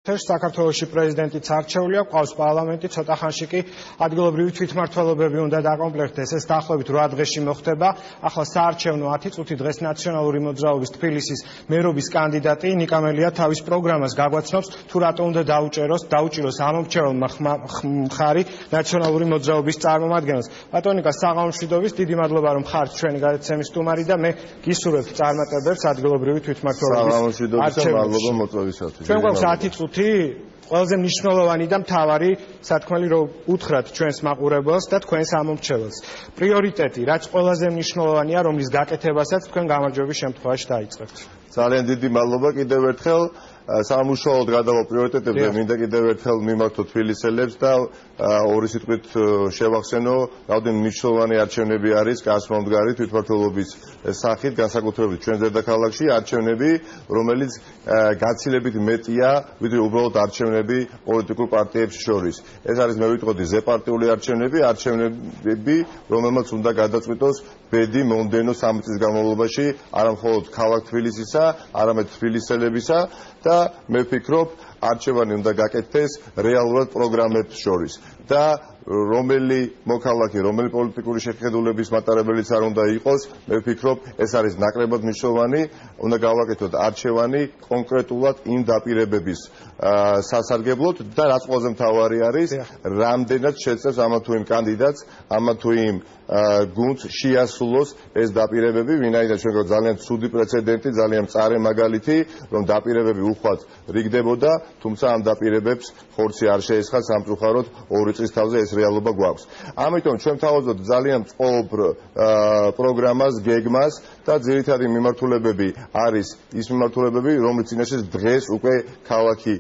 საქართველოში პრეზიდენტიც არჩეული აქვს, ყავს პარლამენტი, ცოტა ხანში კი ადგილობრივი თვითმმართველობები უნდა დაკომპლექტდეს. ეს დაახლოებით 8 დღეში მოხდება. ახლა საარჩევნო 10 წუთი დღეს ნაციონალური მოძრაობის თბილისის მერობის კანდიდატი ნიკა მელია თავის პროგრამას გაგვაცნობს, თუ რატო უნდა დაუჭიროს ამომრჩეველმა მხარი ნაციონალური მოძრაობის წარმომადგენელს. ბატონო ნიკა, საღამომშვიდობის, დიდი მადლობა რომ ხართ ჩვენი გადაცემის სტუმარი და მე გისურვებთ წარმატებებს ადგილობრივი თვითმმართველობის არჩევნებში. ჩვენ გვაქვს 10 წუთი ყველაზე მნიშვნელოვანი და მთავარი სათქმელი რომ უთხრათ ჩვენს მაყურებელს და თქვენს ამომრჩეველს. პრიორიტეტი, რაც ყველაზე მნიშვნელოვანია, რომლის გაკეთებასაც თქვენ გამარჯვების შემთხვევაში დაიწყებთ. ძალიან დიდი მადლობა კიდევ ერთხელ. სამუშაოდ გადავა პრიორიტეტებზე, მინდა კიდევ ერთხელ მიმართო თბილისელებს და ორი სიტყვით შევახსენო, რამდენი მნიშვნელოვანი არჩევნები არის გასმომდგარი თვითმმართველობის სახით, განსაკუთრებით ჩვენ ზედაქალაქში არჩევნები, რომელიც გაცილებით მეტია, ვიდრე უბრალოდ არჩევნები პოლიტიკურ პარტიებს შორის. ეს არის მე ვიტყოდი ზეპარტიული არჩევნები, რომელმაც უნდა გადაწყვიტოს ბედი მომდევნო 3 წლის განმავლობაში არა მხოლოდ ქალაქ თბილისისა, არამედ თბილისელებისა და მე ვფიქრობ, არჩევანი უნდა გაკეთდეს რეალურად პროგრამებს შორის და რომელი მოქალაქე, რომელი პოლიტიკური შეხედულების მატარებელიც არ უნდა იყოს, მე ვფიქრობ, ეს არის ნაკლებად მნიშვნელოვანი, უნდა გავაკეთოთ არჩევანი კონკრეტულად იმ დაპირებების სასარგებლოდ და რაც ყველაზე მთავარი არის, რამდენად შეძლებს ამა თუ იმ კანდიდატს, ამა თუ იმ გუნდს შეასრულოს ეს დაპირებები, ვინაიდან ჩვენ გვაქვს ძალიან ცუდი პრეცედენტი, ძალიან მწარე მაგალითი, რომ დაპირებები უხვად რიგდებოდა, თუმცა ამ დაპირებებს ხორცი არ შეესხა სამწუხაროდ 2 წლის თავზე ეს რეალობა გვაქვს. ამიტომ ჩვენ თავაზობთ ძალიან წყობ პროგრამას, გეგმას და ძირითადი მიმართულებები არის ის მიმართულებები, რომლის წინაშეც დღეს უკვე ქალაქი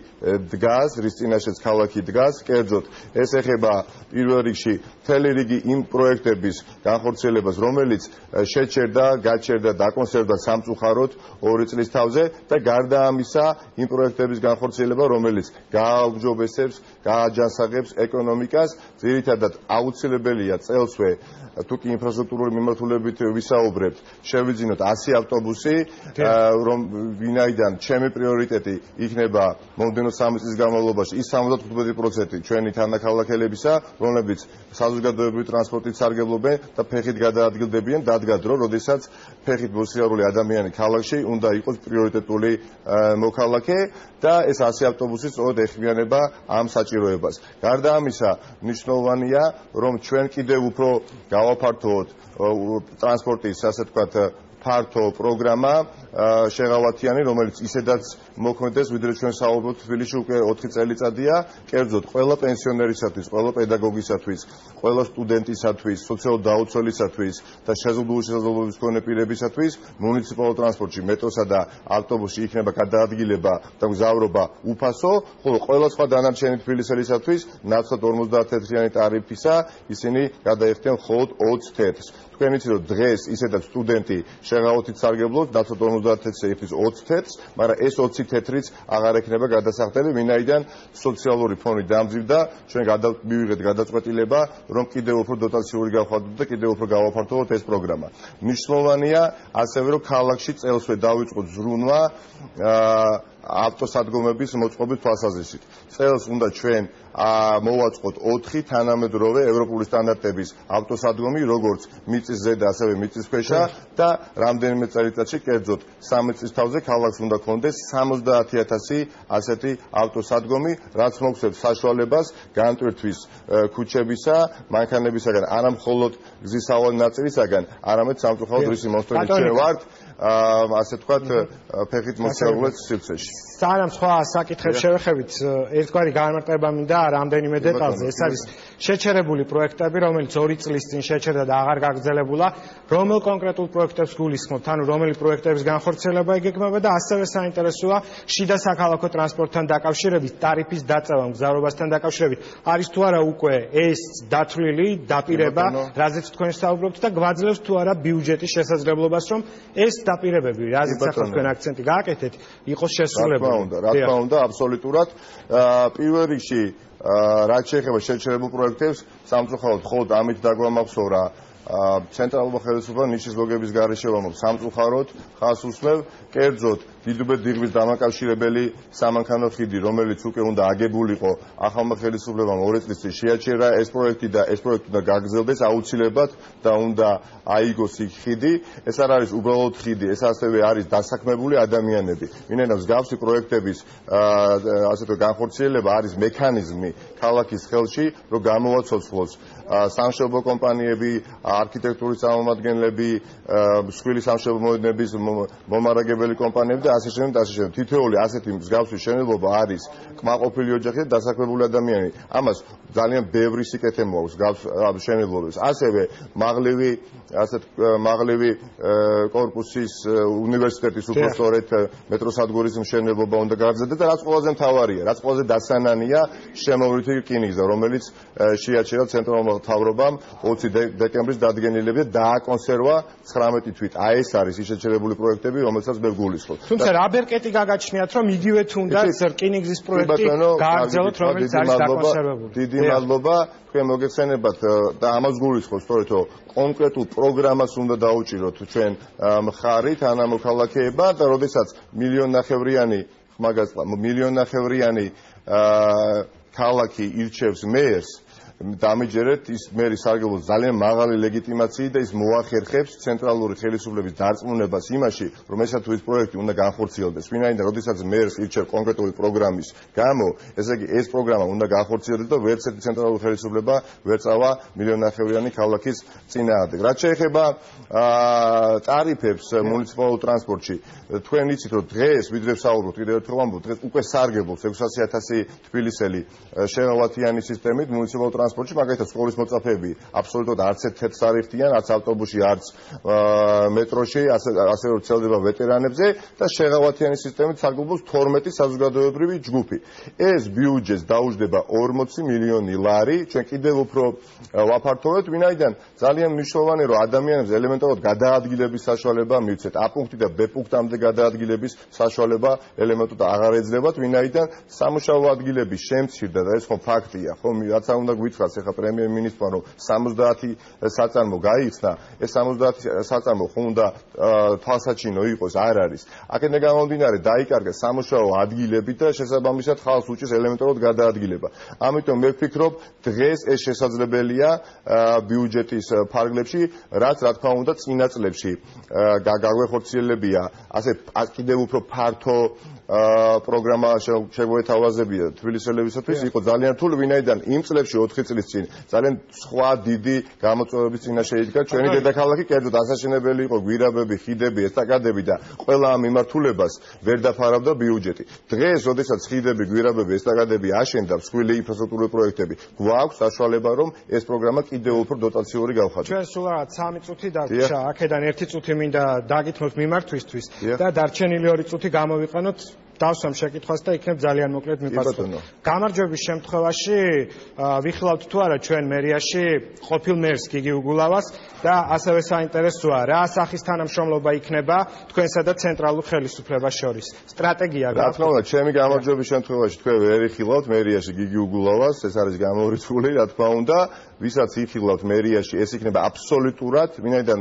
დგას, რის წინაშეც ქალაქი დგას, კერძოდ ეს ეხება პირველ რიგში მთელი რიგი იმ პროექტების განხორციელებას, რომელიც შეჩერდა, გაჩერდა, დაკონსერვდა სამწუხაროდ 2 წლის თავზე და გარდა ამისა იმ პროექტების განხორციელება, რომელიც გააუმჯობესებს, გააჯანსაღებს ეკონომიკას, ძირითადად აუცილებელია წელსვე თუ კი ინფრასტრუქტურული მიმართულებით ვისაუბრებთ, შევიძინოთ 100 ავტობუსი, რომ ვინაიდან ჩემი პრიორიტეტი იქნება მომდევნო 3 წლის განმავლობაში ის 75% ჩვენი თანაქალაქელებისა, რომლებიც საზოგადოებრივი ტრანსპორტით სარგებლობენ და ფეხით გადაადგილდებიან, დადგა დრო, როდესაც ფეხით მოსიარულე ადამიანი ქალაქში უნდა იყოს პრიორიტეტული მოქალაქე და ეს 100 ავტობუსი სწორედ ეხმიანება ამ საჭიროებას. გარდა ამისა, მნიშვნელოვანია, რომ ჩვენ კიდევ უფრო გავაფართოვოთ ტრანსპორტის, ასე ვთქვათ, ფართო პროგრამა შეღავათიანი, რომელიც ისედაც მოქმედებს, ვიდრე ჩვენ საუბრობთ თბილისში უკვე 4 წელიწადია, კერძოდ ყველა პენსიონერისათვის, ყველა პედაგოგისათვის, ყველა სტუდენტისათვის, სოციალურ დაუცველისათვის და შეზღუდული შესაძლებლობის მქონე პირებისათვის მუნიციპალურ ტრანსპორტში, მეტროსა და ავტობუსში იქნება გადაადგილება და მგზავრობა უფასო, ხოლო ყველა სხვა დანარჩენი თბილისელისათვის ნაცვლად 50 თეთრიანი ტარიფისა ისინი გადაიხდიან მხოლოდ 20 თეთრს. თქვენ იცით, რომ დღეს ისედაც სტუდენტი შეღავათით სარგებლობს, ნაცვლად 50 თეთრზე იხდის 20 თეთრს, მაგრამ ეს 20 თეთრიც აღარ ექნება გადასახდები, ვინაიდან სოციალური ფონი დამძიმდა, ჩვენ მივიღეთ გადაწყვეტილება, რომ კიდევ უფრო დოტაციური გავხადოთ და კიდევ უფრო გავაფართოვოთ ეს პროგრამა. მნიშვნელოვანია ასევე, რომ ქალაქში წელსვე დავიწყოთ ზრუნვა ავტოსადგომების მოწყობის თვალსაზრისით. წელს უნდა ჩვენ მოვაწყოთ 4 თანამედროვე ევროპული სტანდარტების ავტოსადგომი, როგორც მიწის ზედა, ასევე მიწის ქვეშა და რამდენიმე წელიწადში, კერძოდ 3 წლის თავზე ქალაქს უნდა ქონდეს 70,000 ასეთი ავტოსადგომი, რაც მოგცემს საშუალებას განტვირთვის ქუჩებისა, მანქანებისაგან, არა მხოლოდ გზის სავალი ნაწილისაგან, არამედ სამწუხაროდ რისი მოსწონი ჩვენ ვართ, ასე ვთქვათ, ფეხით მოსიარულე სივრცეში. სანამ სხვა საკითხებს შევეხებით, ერთგვარი განმარტება მინდა რამდენიმე დეტალზე. ეს არის შეჩერებული პროექტები, რომელიც 2 წლის წინ შეჩერდა და აღარ გაგრძელებულა, რომელ კონკრეტულ პროექტებს გულისხმობთ, ანუ რომელი პროექტების განხორციელება იგეგმება და ასევე საინტერესოა შიდა საქალაქო ტრანსპორტთან დაკავშირებით, ტარიფის დაწევა მგზავრობასთან დაკავშირებით, არის თუ არა უკვე ეს დათვლილი დაპირება, რაზეც თქვენ საუბრობთ და გვაძლევს თუ არა ბიუჯეტის შესაძლებლობას, რომ ეს დაპირებები, რაზეც ახლა თქვენ აქცენტი გააკეთეთ, იყოს შესრულებული. რა თქმა უნდა, აბსოლუტურად. პირველ რიგში, რაც შეეხება შეჩერებულ პროექტებს, სამწუხაროდ მხოლოდ ამით დაგვამახსოვრა ცენტრალურმა ხელისუფლებამ ნიშის ლოგების გარეშე ვამბობ, სამწუხაროდ ხას უსმევ, კერძოდ დიდუბედ-დიღმის დამაკავშირებელი სამანქანო ხიდი, რომელიც უკვე უნდა აგებულიყო ახალმა ხელისუფლებამ 2 წლის წინ შეაჩერა ეს პროექტი და ეს პროექტი უნდა გაგრძელდეს აუცილებლად და უნდა აიგოს იქ ხიდი. ეს არ არის უბრალოდ ხიდი, ეს ასევე არის დასაქმებული ადამიანები. ვინაიდან მსგავსი პროექტების ასეთ განხორციელება არის მექანიზმი ქალაქის ხელში, რომ გამოვაცოცხლოს სამშობლო კომპანიები, არქიტექტურის წარმომადგენლები, მსხვილი სამშობლო მოედნების მომარაგებელი კომპანიები და ასე შემდეგ და ასე შემდეგ. თითოეული ასეთი მსგავსი მშენებლობა არის კმაყოფილი ოჯახი და დასაქმებული ადამიანები. ამას ძალიან ბევრი სიკეთე მოაქვს მსგავს მშენებლობებს. ასევე მაღლივი კორპუსის უნივერსიტეტის უპროფესორეთ მეტროსადგურის მშენებლობა უნდა გაგრძელდეს და რაც ყველაზე მთავარია, რაც ყველაზე დასანანია შემოვლითი რკინიგზა, რომელიც შეაჩერა ცენტრალურმა მთავრობამ 20 დეკემბრის დადგენილებით და დააკონსერვა 19 თვით. ეს არის ის შეჩერებული პროექტები, რომელსაც მე ვგულისხმობ. თუმცა რა ბერკეტი გაგაჩნიათ, რომ იგივე თუნდაც რკინიგზის პროექტი გააგრძელოთ, რომელიც არის დაკონსერვებული. დიდი მადლობა, თქვენ მოგეხსენებათ და ამას გულისხმობ, სწორედ რომ კონკრეტულ პროგრამას უნდა დაუჭიროთ ჩვენ მხარი თანამოქალაქეებმა და როდესაც მილიონნახევრიანი ქალაქი ირჩევს მერს, დამიჯერეთ ის მერის სარგებლობს ძალიან მაღალი ლეგიტიმაციით და ის მოახერხებს ცენტრალური ხელისუფლების დარწმუნებას იმაში, რომ ესა თუ ის პროექტი უნდა განხორციელდეს. ვინაიდან როდესაც მერს ირჩევ კონკრეტული პროგრამის გამო, ესე იგი ეს პროგრამა უნდა განხორციელდეს და ვერც ერთი ცენტრალური ხელისუფლება ვერ წავა მილიონნახევრიანი ქალაქის წინააღმდეგ. რაც შეეხება ტარიფებს მუნიციპალურ ტრანსპორტში, თქვენ იცით, რომ დღეს ვიდრე ვსაუბრობთ, კიდევ ერთხელ ვამბობ, დღეს უკვე სარგებლობს 600,000 თბილისელი შეღავათიანი სისტემით მუნიციპალურ ტრანსპორტში, მაგალითად სკოლის მოწაფეები აბსოლუტურად არც ერთ თეთრს არ იხდიან, არც ავტობუსში, არც მეტროში, ასევე ვრცელდება ვეტერანებზე და შეღავათიანი სისტემით სარგებლობს 12 საზოგადოებრივი ჯგუფი. ეს ბიუჯეტს დაუჯდება 40 მილიონი ლარი, ჩვენ კიდევ უფრო ვაფართოვებთ, ვინაიდან ძალიან მნიშვნელოვანია, რომ ადამიანებს ელემენტარულად გადაადგილების საშუალება მივცეთ. A პუნქტი და B პუნქტამდე გადაადგილების საშუალება ელემენტარულად აღარ ეძლებათ, ვინაიდან სამუშაო ადგილების შემცირდა და ეს ხომ ფაქტია, ხომ რაც არ უნდა გვითხრას ახლა პრემიერ-მინისტრმა, რომ 70 საწარმო გაიხსნა, ეს 70 საწარმო ხომ უნდა თვალსაჩინო იყოს, არ არის. აქედან გამომდინარე დაიკარგა სამუშაო ადგილები და შესაბამისად ხალხს უჭირს ელემენტარულად გადაადგილება. ამიტომ მე ვფიქრობ, დღეს ეს შესაძლებელია ბიუჯეტის ფარგლებში, რაც რა თქმა უნდა წინა წლებში გაგვეხორციელებია, ასე კიდევ უფრო ფართო პროგრამა შეგვეთავაზებია თბილისელებისათვის, იყო ძალიან რთული, ვინაიდან იმ წლებში 4 წლის წინ ძალიან სხვა დიდი გამოწვევების წინაშე იდგა ჩვენი დედაქალაქი, კერძოდ ასაშენებელი იყო გვირაბები, ხიდები, ესტაკადები და ყველა ამ მიმართულებას ვერ დაფარავდა ბიუჯეტი. დღეს, როდესაც ხიდები, გვირაბები, ესტაკადები აშენდა, მსხვილი ინფრასტრუქტურული პროექტები, გვაქვს საშუალება, რომ ეს პროგრამა კიდევ უფრო დოტაციური გავხადოთ. ჩვენ სულ რაღაც 3 წუთი დაგვრჩა, აქედან 1 წუთი მინდა დაგითმოთ მიმართვისთვის და დარჩენილი 2 წუთი გამოვიყენოთ დავსვამ შეკითხვას და იქნებ ძალიან მოკლედ მიპასუხოთ. გამარჯვების შემთხვევაში ვიხილავთ თუ არა ჩვენ მერიაში ყოფილ მერს გიგი უგულავას და ასევე საინტერესოა რა სახის თანამშრომლობა იქნება თქვენსა და ცენტრალურ ხელისუფლებას შორის. სტრატეგია რა თქმა უნდა, ჩემი გამარჯვების შემთხვევაში თქვენ ვერ იხილავთ მერიაში გიგი უგულავას, ეს არის გამორიცხული, რა თქმა უნდა, ვისაც იხილავთ მერიაში, ეს იქნება აბსოლუტურად, ვინაიდან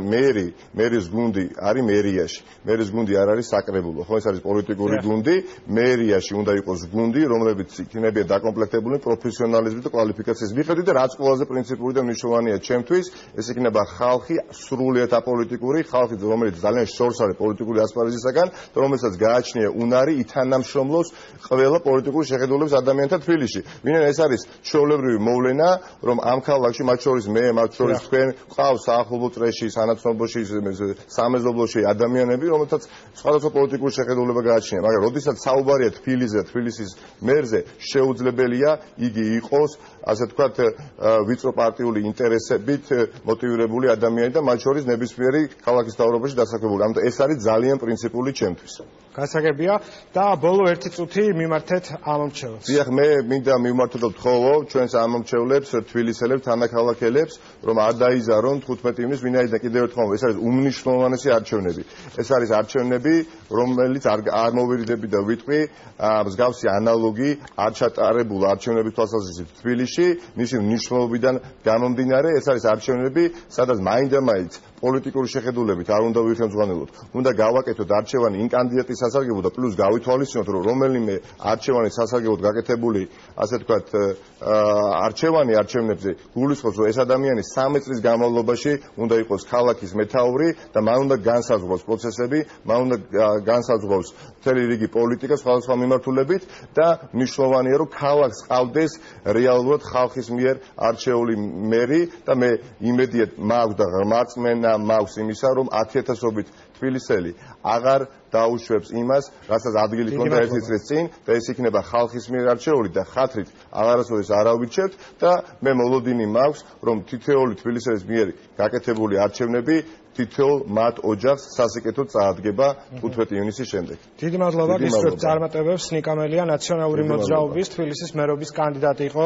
მერის გუნდი არის მერიაში. მერის გუნდი არ არის საკრებულო, ხო, ეს არის პოლიტიკური გუნდი. მერიაში უნდა იყოს გუნდი, რომლებიც იქნებიან დაკომპლექტებული პროფესიონალიზმით და კვალიფიკაციის მიხედვით და რაც ყველაზე პრინციპური და მნიშვნელოვანია ჩემთვის, ეს იქნება ხალხი სრულიად აპოლიტიკური, ხალხი, რომელიც ძალიან შორს არის პოლიტიკური ასპარეზისაგან და რომელსაც გააჩნია უნარი ითანამშრომლოს ყველა პოლიტიკური შეხედულების ადამიანთან თბილისში. ვინაიდან ეს არის ჩვეულებრივი მოვლენა, რომ ამ ქალაქში, მათ შორის მე, მათ შორის თქვენ, ყავს საახლობლო წრეში, სანაცნობლოში, სამეზობლოში ადამიანები, რომელთაც სხვადასხვა პოლიტიკური შეხედულება გააჩნია, მაგრამ როდესაც საუბარია თბილისზე, თბილისის მერზე, შეუძლებელია იგი იყოს, ასე ვთქვათ, ვიწრო პარტიული ინტერესებით მოტივირებული ადამიანი და მათ შორის ნებისმიერი ქალაქის მთავრობაში დასაქმებული. ამიტომ ეს არის ძალიან პრინციპული ჩემთვის. გასაგებია და ბოლო 1 წუთი მიმართეთ ამომრჩევლებს. დიახ, მე მინდა მივმართოთ ხოლო ჩვენს ამომრჩევლებს, თბილისელებს, თანაქალაქელებს, რომ არ დაიზარონ 15 ივნის, ვინაიდან კიდევ ერთხელ ეს არის უმნიშვნელოვანესი არჩევნები. ეს არის არჩევნები, რომელიც არ მოვირიდები და ვიტყვი, მსგავსი ანალოგი არ ჩატარებულ არჩევნების თვალსაზრისით თბილისში, მისი მნიშვნელობიდან გამომდინარე, ეს არის არჩევნები, სადაც მაინდამაინც პოლიტიკური შეხედულებით არ უნდა ვიხელმძღვანელოთ. უნდა გავაკეთოთ არჩევანი იმ კანდიდატის სასარგებლო და პლუს გავითვალისწინოთ, რომ რომელიმე არჩევანი სასარგებლოდ გაკეთებული, ასე თქვათ, არჩევანი არჩევნებზე გულისხმობს, რომ ეს ადამიანი 13 წლის განმავლობაში უნდა იყოს ქალაქის მეთაური და მან უნდა განსაზღვროს პროცესები, მან უნდა განსაზღვროს მთელი რიგი პოლიტიკა სხვადასხვა მიმართულებით და მნიშვნელოვანია, რომ ქალაქს ყავდეს რეალურად ხალხის მიერ არჩეული მერი და მე იმედია მაქვს და ღრმაწმენა მაქვს იმისა, რომ 10,000-ობით თბილისელი აღარ დაუშვებს იმას, რასაც ადგილი ჰქონდა 1 წლის წინ და ეს იქნება ხალხის მიერ არჩეული და ხათრით აღარასოდეს არ ავირჩევთ და მე მოლოდინი მაქვს, რომ თითოეული თბილისელის მიერ გაკეთებული არჩევნები თითოეულ მათ ოჯახს სასიკეთოდ წაადგება 15 ივნისის შემდეგ. დიდი მადლობა გისურვებთ წარმატებებს. ნიკა მელია ნაციონალური მოძრაობის თბილისის მერობის კანდიდატი იყო.